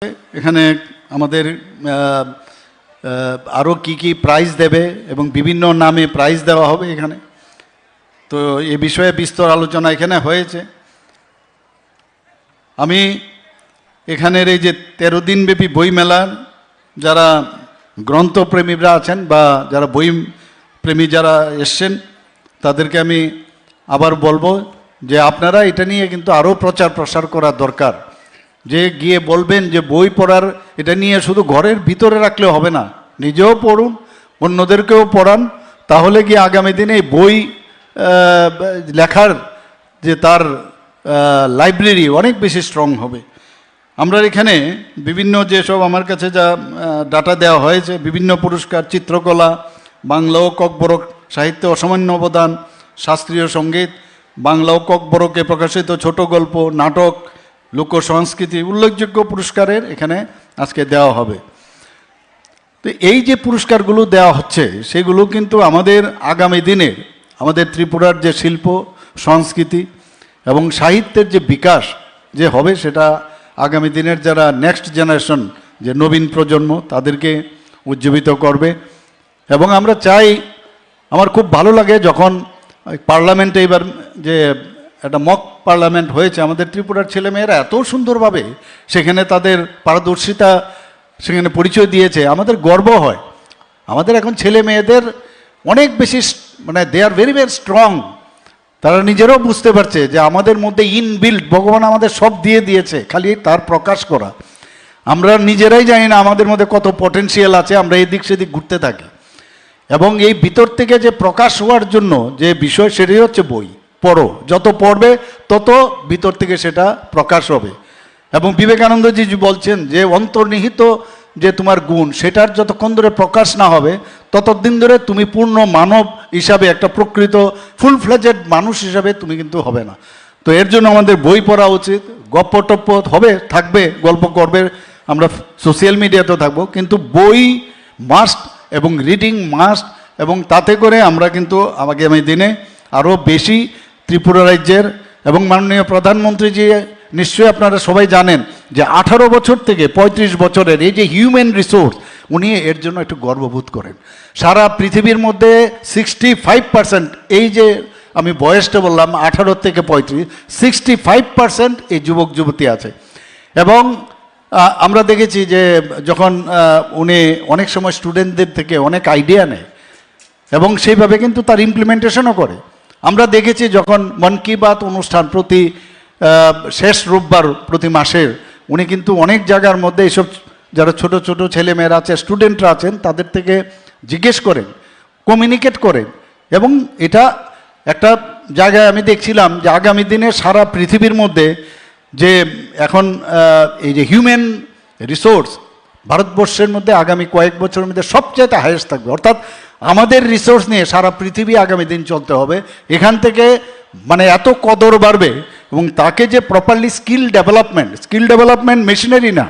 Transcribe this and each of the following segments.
এখানে আমাদের আরও কি প্রাইজ দেবে এবং বিভিন্ন নামে প্রাইজ দেওয়া হবে এখানে। তো এ বিষয়ে বিস্তর আলোচনা এখানে হয়েছে। আমি এখানের এই যে 13 দিনব্যাপী বইমেলার যারা গ্রন্থপ্রেমীরা আছেন বা যারা বই প্রেমী যারা এসছেন তাদেরকে আমি আবার বলবো যে আপনারা এটা নিয়ে কিন্তু আরও প্রচার প্রসার করা দরকার। যে গিয়ে বলবেন যে বই পড়ার এটা নিয়ে শুধু ঘরের ভিতরে রাখলে হবে না, নিজেও পড়ুন, অন্যদেরকেও পড়ান, তাহলে গিয়ে আগামী দিনে এই বই লেখার যে তার লাইব্রেরি অনেক বেশি স্ট্রং হবে। আমরা এখানে বিভিন্ন যেসব আমার কাছে যা ডাটা দেওয়া হয়েছে, বিভিন্ন পুরস্কার, চিত্রকলা, বাংলা ও ককবরক সাহিত্যে অসামান্য অবদান, শাস্ত্রীয় সঙ্গীত, বাংলা ও ককবরকে প্রকাশিত ছোট গল্প, নাটক, লোক সংস্কৃতি উল্লেখযোগ্য পুরস্কারের এখানে আজকে দেওয়া হবে। তো এই যে পুরস্কারগুলো দেওয়া হচ্ছে সেগুলো কিন্তু আমাদের আগামী দিনে আমাদের ত্রিপুরার যে শিল্প সংস্কৃতি এবং সাহিত্যের যে বিকাশ যে হবে সেটা আগামী দিনের যারা নেক্সট জেনারেশন যে নবীন প্রজন্ম তাদেরকে উজ্জীবিত করবে। এবং আমরা চাই, আমার খুব ভালো লাগে যখন পার্লামেন্টে এবার যে একটা মক পার্লামেন্ট হয়েছে, আমাদের ত্রিপুরার ছেলেমেয়েরা এত সুন্দরভাবে সেখানে তাদের পারদর্শিতা সেখানে পরিচয় দিয়েছে, আমাদের গর্ব হয়। আমাদের এখন ছেলে মেয়েদের অনেক বেশি মানে দে আর ভেরি ভেরি স্ট্রং। তারা নিজেরাও বুঝতে পারছে যে আমাদের মধ্যে ইনবিল্ড ভগবান আমাদের সব দিয়ে দিয়েছে, খালি তার প্রকাশ করা। আমরা নিজেরাই জানি না আমাদের মধ্যে কত পটেনশিয়াল আছে, আমরা এদিক সেদিক ঘুরতে থাকি। এবং এই ভিতর থেকে যে প্রকাশ হওয়ার জন্য যে বিষয় সেটাই হচ্ছে বই। পড়ো, যত পড়বে তত ভিতর থেকে সেটা প্রকাশ হবে। এবং বিবেকানন্দজি বলছেন যে অন্তর্নিহিত যে তোমার গুণ সেটার যতক্ষণ ধরে প্রকাশ না হবে ততদিন ধরে তুমি পূর্ণ মানব হিসাবে একটা প্রকৃত ফুল ফ্লেজেড মানুষ হিসাবে তুমি কিন্তু হবে না। তো এর জন্য আমাদের বই পড়া উচিত। গপ্প টপ্প হবে, থাকবে, গল্প করবে, আমরা সোশ্যাল মিডিয়াতেও থাকবো, কিন্তু বই মাস্ট এবং রিডিং মাস্ট। এবং তাতে করে আমরা কিন্তু আগামী দিনে আরও বেশি ত্রিপুরা রাজ্যের এবং মাননীয় প্রধানমন্ত্রীজি নিশ্চয়ই আপনারা সবাই জানেন যে 18 বছর থেকে 35 বছরের এই যে হিউম্যান রিসোর্স উনি এর জন্য একটু গর্ববোধ করেন। সারা পৃথিবীর মধ্যে 65%, এই যে আমি বয়সটা বললাম 18 থেকে 35, 65% এই যুবক যুবতী আছে। এবং আমরা দেখেছি যে যখন উনি অনেক সময় স্টুডেন্টদের থেকে অনেক আইডিয়া নেয় এবং সেইভাবে কিন্তু তার ইমপ্লিমেন্টেশনও করে। আমরা দেখেছি যখন মন কি বাত অনুষ্ঠান প্রতি শেষ রোববার প্রতি মাসের উনি কিন্তু অনেক জায়গার মধ্যে এইসব যারা ছোট ছোট ছেলেমেয়েরা আছে, স্টুডেন্টরা আছেন, তাদের থেকে জিজ্ঞেস করেন, কমিউনিকেট করেন। এবং এটা একটা জায়গায় আমি দেখছিলাম যে আগামী দিনে সারা পৃথিবীর মধ্যে যে এখন এই যে হিউম্যান রিসোর্স ভারতবর্ষের মধ্যে আগামী কয়েক বছরের মধ্যে সবচেয়ে হাইয়েস্ট থাকবে। অর্থাৎ আমাদের রিসোর্স নিয়ে সারা পৃথিবী আগামী দিন চলতে হবে। এখান থেকে মানে এত কদর বাড়বে এবং তাকে যে প্রপারলি স্কিল ডেভেলপমেন্ট মেশিনারি না,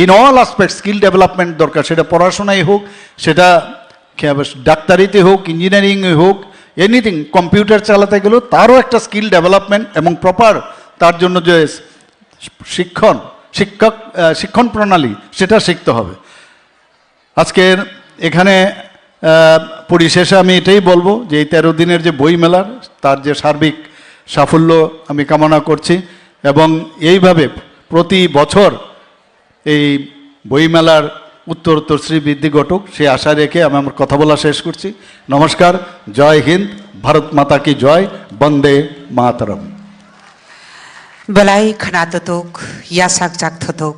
in all aspect skill development দরকার। সেটা পড়াশোনায় হোক, সেটা ডাক্তারিতে হোক, ইঞ্জিনিয়ারিংয়ে হোক, এনিথিং, কম্পিউটার চালাতে গেলেও তারও একটা স্কিল ডেভেলপমেন্ট এবং প্রপার তার জন্য যে শিক্ষণ প্রণালী সেটা শিখতে হবে। আজকের এখানে পরিশেষে আমি এটাই বলবো যে এই 13 দিনের যে বই মেলার তার যে সার্বিক সাফল্য আমি কামনা করছি এবং এইভাবে প্রতি বছর এই বইমেলার উত্তরোত্তর শ্রীবৃদ্ধি ঘটুক সে আশা রেখে আমি আমার কথা বলা শেষ করছি। নমস্কার, জয় হিন্দ, ভারত মাতা কি জয়, বন্দে মাতরম। বেলাই খানাতক ইয়াসাক জাগথতক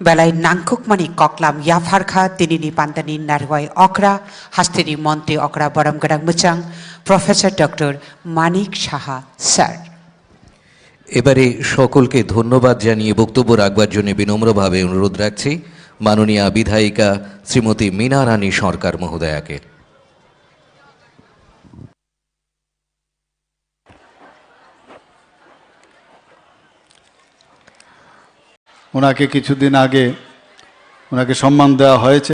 বেলাই নাংকুকমানি ককলাম ইয়াফারখা তিনিনি পান্তানি নারওয়াই অকরা হাস্তিনি মন্ত্রী অকরা বরম গড়াং মুচাং professor doctor Manik Saha sir. এবারে সকলকে ধন্যবাদ জানিয়ে বক্তব্য রাখবার জন্য বিনম্রভাবে অনুরোধ রাখছি মাননীয়া বিধায়িকা শ্রীমতী মীনা রানী সরকার মহোদয়াকে। ওনাকে কিছুদিন আগে ওনাকে সম্মান দেওয়া হয়েছে।